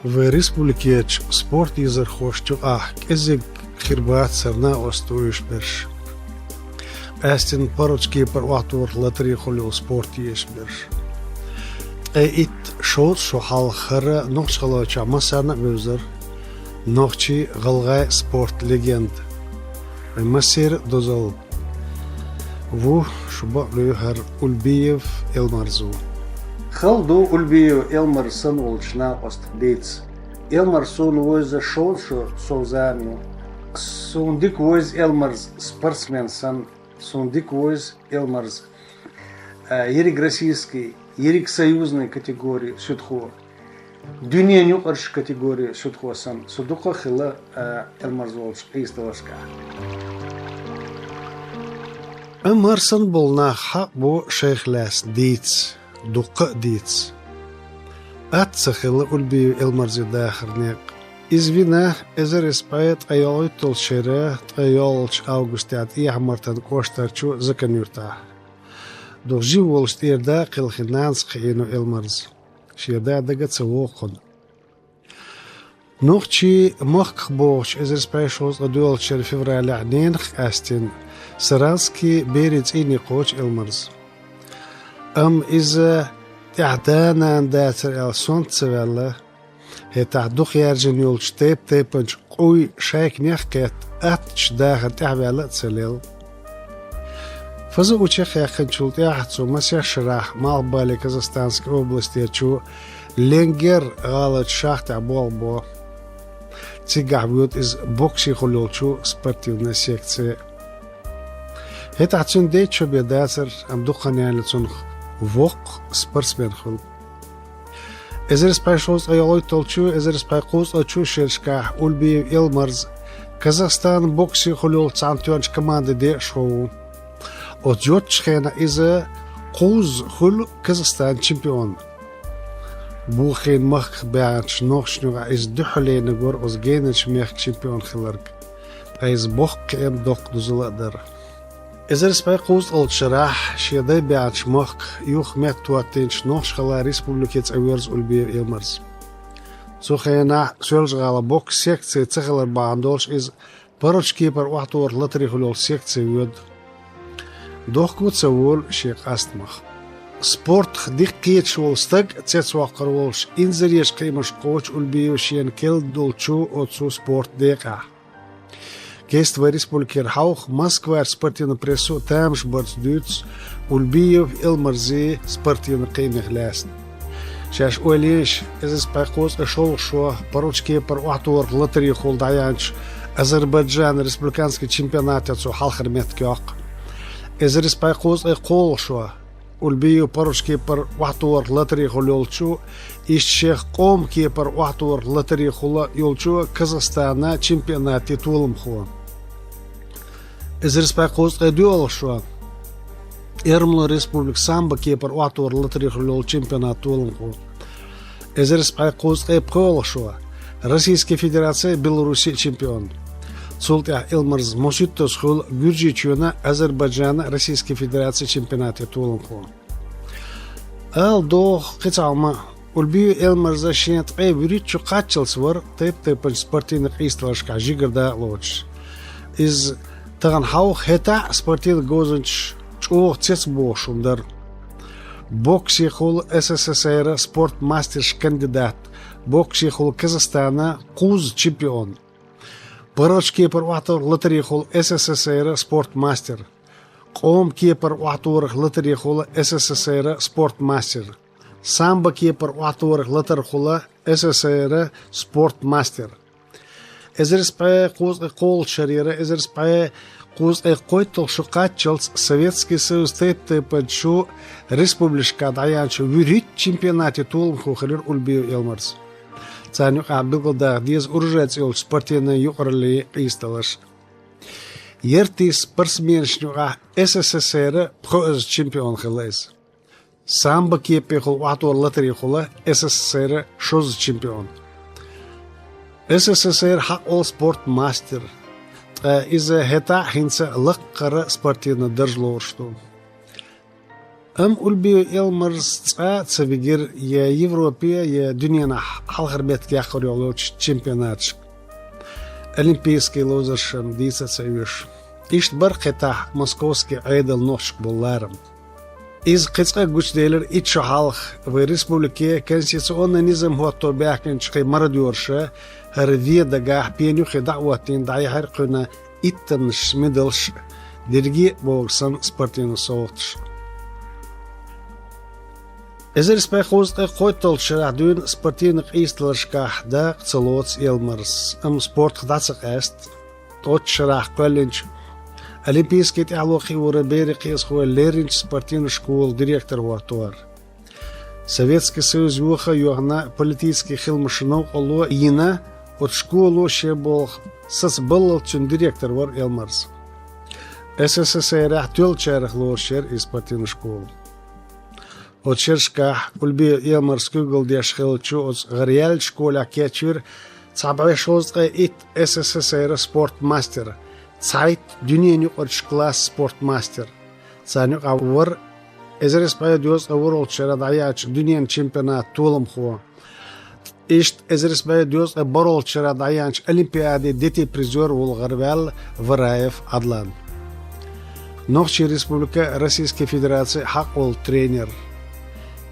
В республике спорт изер хошчу език хирбат сарна остуиш берш. Астин парочки пар ватур латри холил спорт еш берш. Ит шот шохал хара нохшалача масана везер нохчи галгай спорт легенд. Масир дозал. Ву шуба лухар Ульбиев Элмарзу. خلدو Ульбиев Элмарсон волчна остдец. Элмарсон воз шолшо созамю. Сундик воз Элмарс спортсменсан. Сундик воз Элмарс. Ерик российский, ерик союзной категории судхо. Дюния нюкарш категории судхо сан. Судуха хила Элмарс волч истовашка. Эмерсон был на хабу шейхляс диц, дука диц. Атсахила Ульбиев Элмарзи дахарнек. Извина, эзер испает айолой толшере, айолч августят и ахмартан коштарчу заканюрта. Дохжи волштирда килхинанс хину Элмарз. Ширда дагатса вокон. Нохчи махкбош эзер спайшоз адуэлчер февраля ненх астин. Саранский берет и не коч Элмарз. Из تعدانا داتر السون تسوالله هتعدوخ يارجن يولش تيبنش قوي شايك نيخكت اتش داخل تعبالة تسليل فزو وچخ يخن شولت يحتسو مسيح شراح مال بالي كازاستانسك اوبلستي چو لينجر غالت شاخ تعبول بو تيقع بيوت از بوكسي خلولچو سبرتيونا سيكتسي هتعتسون ديتشو بيداتر ام دوخن يعني لتسون وق سبرسمن خل. إذا سبايشوز أيالوي تلشو إذا سبايقوز أشوف شركة أولبيف إلمارز كازاخستان بوكسي خلول تانتيونش كمان دي شو. أتجوتش خينا إذا قوز خل كازاخستان شامبيون. بوخين مخ بيعش نوخش نوع إز دحلي نجور أز جينش ميخ شامبيون خلرك. إز بوخ كم دوق دوزلا در. إذا سبايقوز الشراح شيداي بيعش مخ يوخ ميت تواتينش نوخش خلا ريسبوبليكيت أويرز أولبيف إلمارز. سو خينا سولج غالا بوك سيكتسي تخلر باندولش إز باروش كيبر وحطور لطري خلول سيكتسي ويد. دوخكو تسوول شيق أستمخ. سبورت خديق كيت شوال ستق تسيتس واقرولش إنزريش قيمش قوش أولبيف شين كيل دولشو أوتسو سبورت ديقا. Keist waar Республикер Hauch, Москва спортивна прессу, тамш борц дюц, Ульбиев, Элмарзи спортивна қимех лясн. Шаш олеш, из спайқоз ашол шо, поручки пар уатуар латри хол даянч, Азербайджан республиканский чемпионат отцу халхар меткёк. Из спайқоз қол шо, Ульбиев поручки пар уатуар латри хол ёлчу, ищех қом ки пар уатуар латри хол ёлчу, Казахстана чемпионат титулом хо. إذا سباقوس قديول شو إرمل ريسبوبليك سامبا كيبر واتور لطريق لول чемпионат толынқу. إذا سباقوس قيبقول شو Российская Федерация Беларуси чемпион. Султя Элмарз Моситтос хул Гюрджи чуна Азербайджана Российской Федерации чемпионате толынқу. До қиталма Ульбиев Элмарза шент виричу қачыл свар тейп спортивных иствашка жигарда лоч. Из تغن حوخ هتا سبورتيد جوزنش چوخ تيس بوشم در بوكسي خول SSSR سبورت ماسترش كانديدات بوكسي خول كازاخستانا قوز چمبيون براش كيبر واتور لتري خول SSSR سبورت ماستر قوم كيبر واتور لتري خول SSSR سبورت ماستر سامبا كيبر واتور لتر خول SSSR سبورت ماستر إذا سبعي قوز قول شريرة إذا سبعي قوز قويتل شقات شلس Советский Союз تيبتشو республика دعيانشو وريت чемпионате толм خخرير Ульбиев Элмарз. تاني قابل دا ديز أرجعت يول سبورتينا يقرلي قيستلش. يرتي سبرسمينش نوع SSSR بخوز چمبيون خلاص. سامبا كيبي خل وعطور لتري خلا SSSR شوز چمبيون. SSSR حق all sport master. إذا هتا حينسا لقرة سبورتينا درجلور شتو. أولبي إلمرز تسبيجر يا يوروبيا يا دنيا حلقر بيت يا خريولوش تشامبيوناتش أولمبيسكي لوزرشم ديسة سيوش إيش برقة موسكوسكي عيدل نوشك بولارم إز قصة جوش ديلر إتشو حلق وريسبوليكية كنسيسون نظام هو طبيعة شقي مردورشة هردية دقاح بينيو خدعواتين دعي حرقنا إتنش مدلش درجي بوغسن سبارتين صوتش إذا سبايخوز قويتل شرع دون سبارتين قيستلرشكاح دا قتلوتس إلمرس سبورت خدعسق است توت شرع قلنج أولمبيسكيت أعلوخي وربيري قيس هو ليرينج سبارتين شكول ديريكتور واتور Советский Союз юха юхна политический хилмашинов оло ина от школу ще бол сас был чун директор вар Элмарс. СССР ахтел чарах лошер из спортивной школы. От шершка ульби Элмарс кугл дешхел чу от гариаль школа кетчур цабай шозга ит СССР спортмастер. Zeit дюненю от класс спортмастер. Цаню авар إذا سبايا دوز أورول شراد عياش دنيا شامبيونات طولم خو إشت إذا سبايا دوز برول شراد عياش أولمبيادي ديتي بريزور والغربال فرايف عدلان نوخشي ريسبوبليكا روسيسكي فيدرации حق والترينер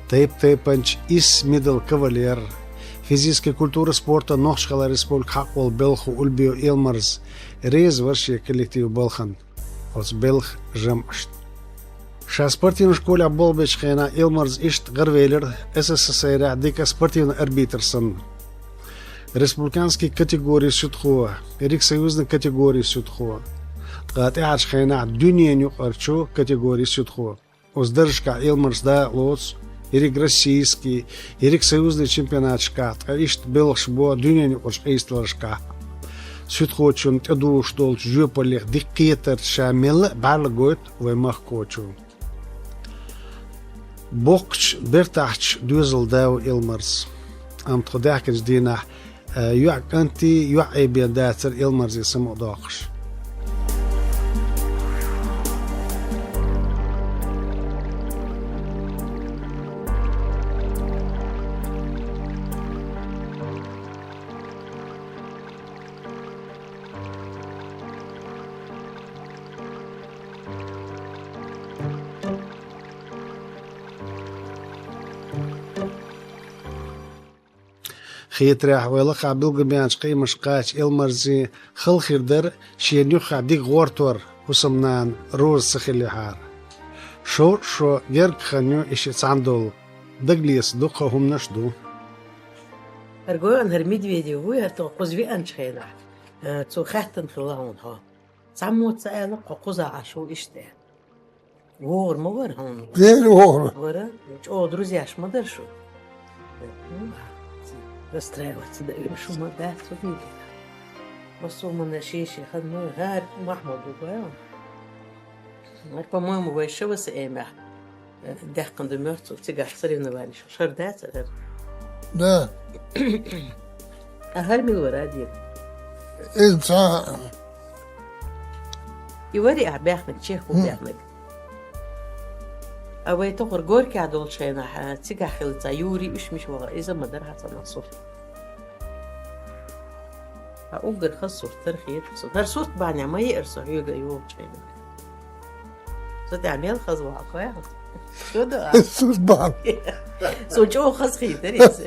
تيبانش إس ميدل كавалер فيزيسكي كولتورة سبورتا نوخشخلا ريسبوبليك حق والبلخ والبيو إلمرز ريز ورشي كوليكتيف بلخن وز بلخ جمعشت شا спортивна школа болбеч хена Элмарс ишт гарвейлер СССР дика спортивна арбитрсон республиканский категории судхо эрик союзный категории судхо قاطعش خينا دنيا نقرчу категории судхо оздержка Элмарс да лоц эрик российский эрик союзный чемпионат шкат ишт белш бо дунья нقرش эйстлашка судхо чун тду штол жөполих диккетер шамил балгот вемахкочу بوكش بيرتاحش دوزل داو إلمرز تخدعكش دينا يوعك أنتي يوعي بيداتر إلمرز يسمو داقش خيتريح ويلقى بالقبيانش قيمش قاش إلمرزي خل خيردر شينيوخ عديق غورتور وسمنان روز سخيلي حار شو جرق خانيو إشي تعندول دقليس دوقه هم نشدو أرجوان هرميدفيديو هو قزوي أنشخينا تو خاتن خلاهم ها تعمود سألق قزا عشو إشتان وور مور هون غير وور ورا أو دروزي عش ما درشو بستراوت ده شو ما ده صديق بس من الشيشة خدنا غير محمود وبايع maar по-моему еще was eenmaal dachten de murt op zich achterin de wijn شر dat ده أهل من ورا دي انت يوري أعباخنك شيخ وباخنك أوي تقر جورك عدول شينا تيجا خلطة يوري مش وغا إذا ما درها تنصف أوجر خصور ترخيت در صوت بعني ما يرسو يوجا يوم شينا صوت عميل خزوا عقواه شو ده الصوت بعض صوت جو خز خيتريس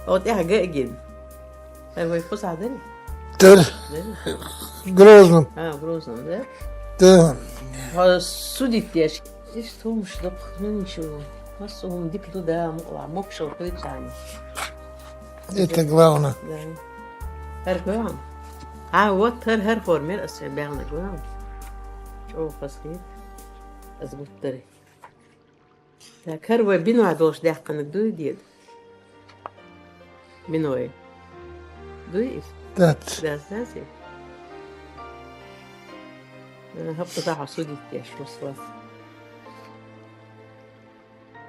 أو تيها جاجين أوي يفوز عدني تر جروزن جروزن ده ده هذا سوديتيش إيش تو مش دق من شو بس هم ديك ده مقش وكل ثاني انت جوانا هرجوان وات هر فورمير أصلا بيعنا جوان شو فصيل أزبط تري لا كروي بينو عدوش ده قن الدوي ديد بينوي دوي ده ده أساسي هبط ضاع سوديتيش وصلت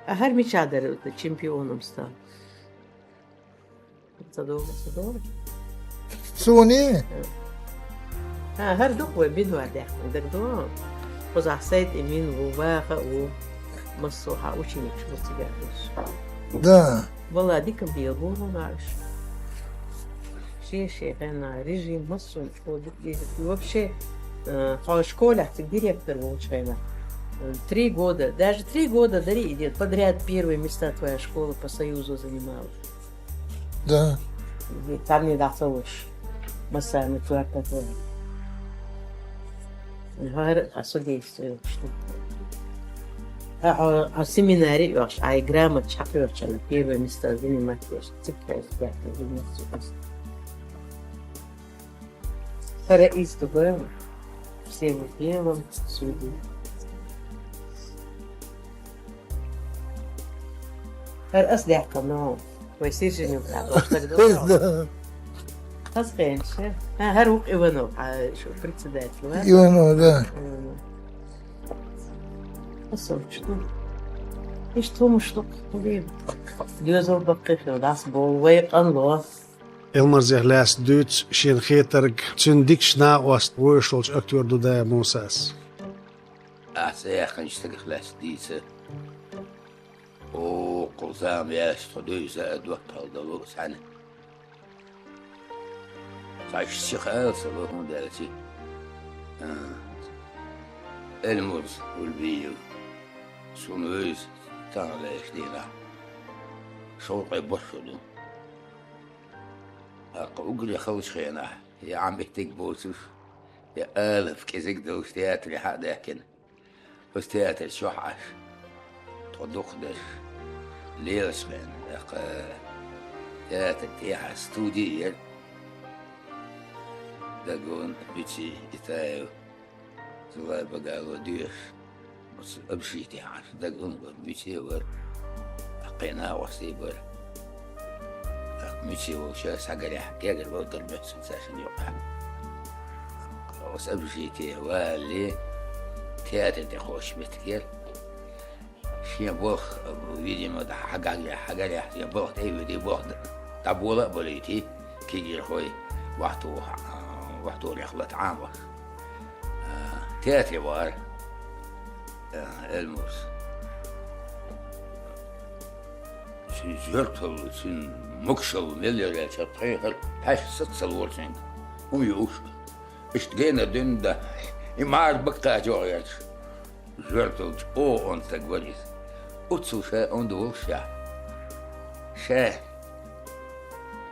هر میچادر چمپیونم ستان صدور سوني هر دوق بينو عداك دك دوام خذ عسيد إمين وواخا ومصوحة وشينك شو بتجابش Да. والله ديك بيضون معش شيء أنا رجي مصر شو ديك вообще в школе директор волшебно 3 года, даже 3 года дари идет подряд первые места твоя школа по союзу занимала. Да. И там не дохлош. Мы сами твердо твоя. Говорят о судействе что. А семинаре ваш, а грамота чапёрча на первые места занимать вещь. Цепляешь пятый вместе. رئيس دبي все в белом суде. الأصل يحكم معه ويصير جنوب Да. خلاص هروق إيوانوف شو председатель. Иванов, да. Что? И что мы что говорим? Дюзел бакыфил, das бол вейк الله. Elmar zich laatst Duits, Shin Geterg, Tsun Dikshna Ost, Woerscholz, Acteur Duda Mosas. أعساخ نشتغل لاس ديسة وقلزام ياش تدويسة أدوات هالدلوس عنه تعيش الشيخ صباحون دالتي المرز والبيو سونويز تعالى يخدينا شوقي بشرو أقول يا خوش خينا يا عم بيتك بوسوس يا ألف كيزك دوش تياتري حدا يحكينا بس تياتر شوحش تدخدش ليش من تياتر تيها ستودية دقون بيتي إتايو زغاي بقالو ديش بس أبشي تيها دقون بيتي ور قينا وصيبر ميتي وشا ساقري حكي قال بودر بحسن ساشن يوقع بس أبشي تيها والي تياتر تخوش بتكير شيء بوخ ويدي ما حاجة يا بوخ تي ويدي بوخ تبولا بوليتي كيجي خوي وقتو يخلط عامه تياتر وار الموس شن زرتل شن مكشل مليار شطحير حاش 6 سلورسين ويوش اشتقينا دين ده إمار بقى جوعيش زرتل أو أنت قوليس أتسو شاء أندو شاء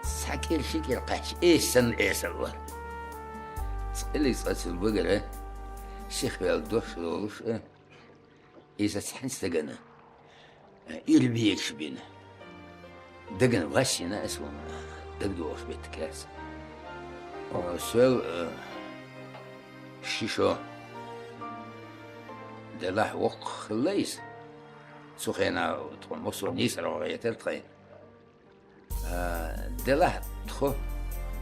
ساكير شكير قاش إيسن إيسن اللي صاص البقرة شيخ بالدوش لولوش إذا سحن سجنا يلبيكش بينا دقن واشينا اسمه دقدوش بيتكاس وسؤال شيشو دلاه وق خليس سخينا تقول مصر نيسر وغاية تلقين دلاه تخو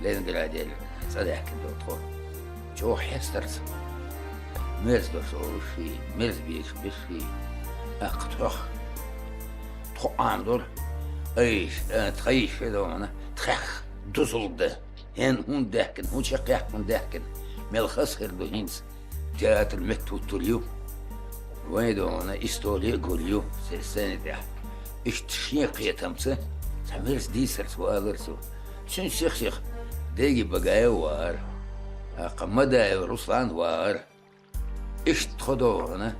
لين قراديل صديح كندو تخو جو حيسترس ميرز دوشي ميرز بيش بيشي اقتوخ تخو عندور ايش تخيش دونا تخخ دوزلده هن هون دهكن هون شقيح هون دهكن ملخص خير دوهينس تياتر متو توليو ويدونا استولي قوليو سنة ده اشتشيق يتمسه تعميرس ديسر سوالرسو شن شيخ ديجي بقايا وار قمدا روسلان وار اشت خدونا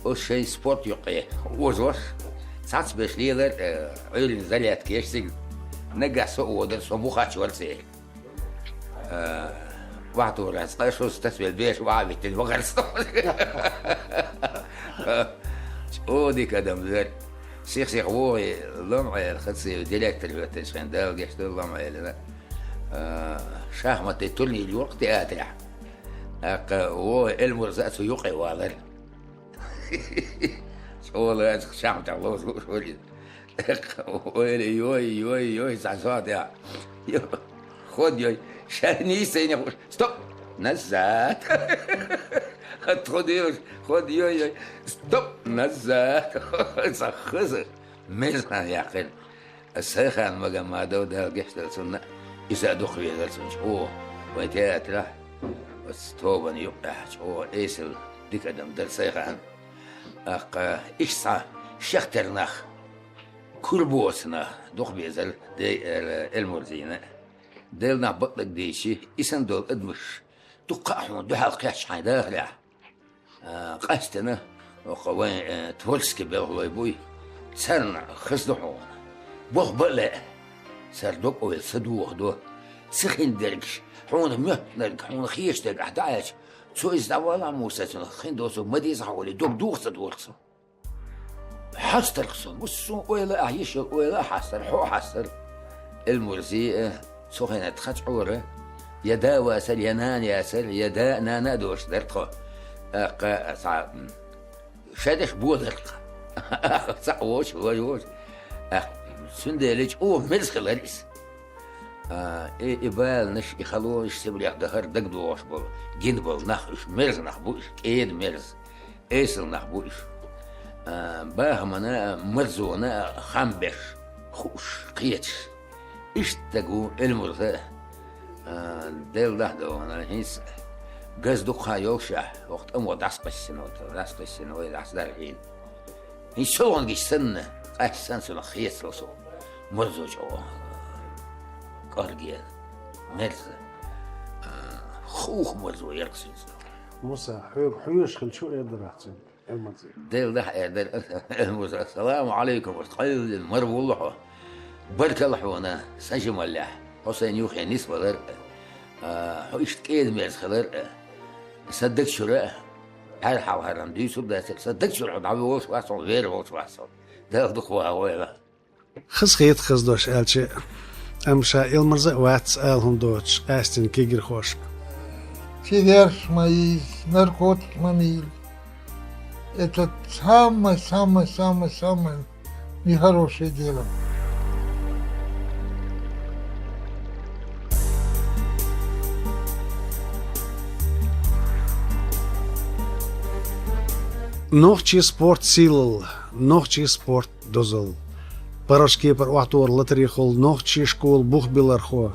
وشي سبورت يقيه وزوش ساعات باش ليلر عيل زليات كيش سيج نقع سوق ودر صبوخات ورسي وعطوا راسقا شو استسبل بيش وعابت الوغرس او دي كدم زر شيخ ووري لمعي الخصي ديريكتور في التشخين داو قشت لمعي لنا شاخمة تولني الوقت اترح هو المرزات يوقي واضر والله شاخمة الله شولي ويلي يوي سعسوات يا خد يوي شاني سيني ستوب نزات خد يوي ستوب نزات سخزر ميزنا يا أخي السيخان مقام دو ده قشت السنة إذا دخل يدرسون شو ويتيات له بس توبا يقع شو إيسل ديك أدم درسيغان أق إشسا شخترناخ كل بوسنا دوخ بيزل دي المرزينة دلنا بطلق ديشي إسان دول أدمش تقاحون دو حلقياش حيدا رع قاستنا وقوين تولسكي بيغلوي بوي سرنا خصدحون بوخ بقلق سر دوك أول صدوخ دو سخين درقش حون مه نرق حون خيش درق أحداش سو إزدوالا موسى خين دوسو مديز حولي دوك دوخ صدوخسو حسترقسو مسو ويلا أعيش ويلا حستر حو حستر المرزي سخين تخش عورة يدا واسل ينان ياسل يدا نانا دوش درقو شادش بوذرق صعوش ويوش سندلج مرز خلاليس إبال نش يخلوش سبليح دهر دقدوش بول جنبل نخش مرز نخبوش كيد مرز إيسل نخبوش باهمنا مرزونا خمبش خوش قيتش اشتقوا المرزة ديل دهدو أنا هيس قصدو خايوشة وقت أمو داس قسنو داس دارحين هي شلون قيش سنة أحسن سنة خيس لسو مرزو جو قرقيا مرزة خوخ مرزو يرقسين موسى حيوش خل شو يقدر أحسن المرزي ديل ده المرزة السلام عليكم وتقيل المرو والله برك الله وانا سنجم الله حسين يوخي نسبة غير حيشت كيد ميرز خلر صدق شراء هر حال هرم ديسو بدا صدق شراء دعوي وش واسل غير وش واسل ده دخوها ويلا خيت دوش ألشي أمشا المرزي واتس ألهم دوش أستن كيجر خوش Сидишь мои наркотики, это самое нехорошее дело. Нохчи спорт силл, нохчи спорт дозл. Парашки пар вахтор латрихол, нохчи школ бух билархо.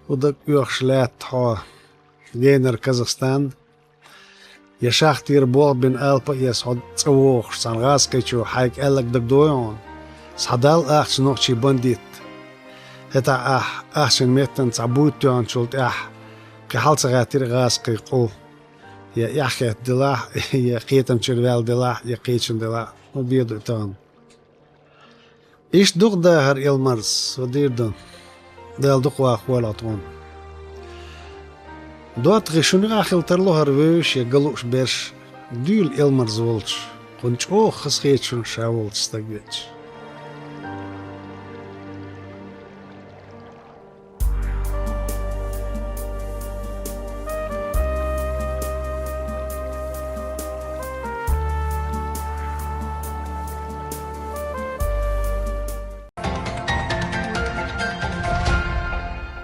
ودك يوخشلات حوا جينر كازاخستان يشاختير بول بن ألبا يسعد تسووخ سانغاس كيشو حايك ألك دك دويون سحدال أخش نوخشي بنديت هتا أخشن ميتن تعبوتيون شلت كحال سغاتير غاس قيقو يا يحكيت دلاح يا قيتم شرفال دلاح يا قيتشن دلاح وبيضو تان إيش دوغ داهر إلمرز ودير دون دال دقوا أخوالاتون دوات غشوني آخل ترلو هروش يقلوش برش ديل إلمرز ولش كنش خسخيتشون شاولت استقبيتش